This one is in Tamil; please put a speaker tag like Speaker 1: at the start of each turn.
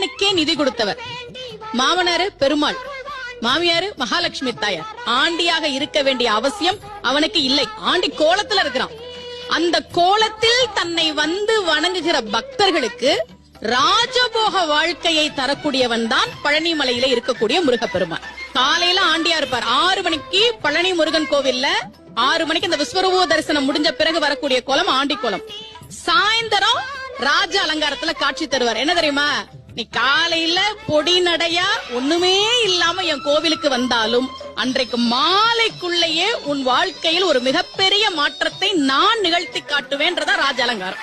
Speaker 1: மாமனுக்கே நிதி கொடுத்தவர். மாமனாரு பெருமாள், மாமியாரு மகாலட்சுமி தாயார். ஆண்டியாக இருக்க வேண்டிய அவசியம் அவனுக்கு இல்லை. ஆண்டி கோலத்துல இருக்கிறான். அந்த கோலத்தில் தன்னை வந்து வணங்குகிற பக்தர்களுக்கு ராஜபோக வாழ்க்கையை தரக்கூடியவன் தான் பழனிமலையில இருக்கக்கூடிய முருகப்பெருமான். காலையில ஆண்டியா இருப்பார். 6 மணிக்கு பழனி முருகன் கோவில்ல 6 மணிக்கு இந்த விஸ்வரூப தரிசனம் முடிஞ்ச பிறகு வரக்கூடிய கோலம் ஆண்டி கோலம். சாயந்தரம் ராஜ அலங்காரத்துல காட்சி தருவார். என்ன தெரியுமா? நீ காலையில பொடி நடையா ஒண்ணுமே இல்லாம என் கோவிலுக்கு வந்தாலும் அன்றைக்கு மாலைக்குள்ளேயே உன் வாழ்க்கையில் ஒரு மிகப்பெரிய மாற்றத்தை நான் நிகழ்த்தி காட்டுவேன்றதா ராஜ அலங்காரம்.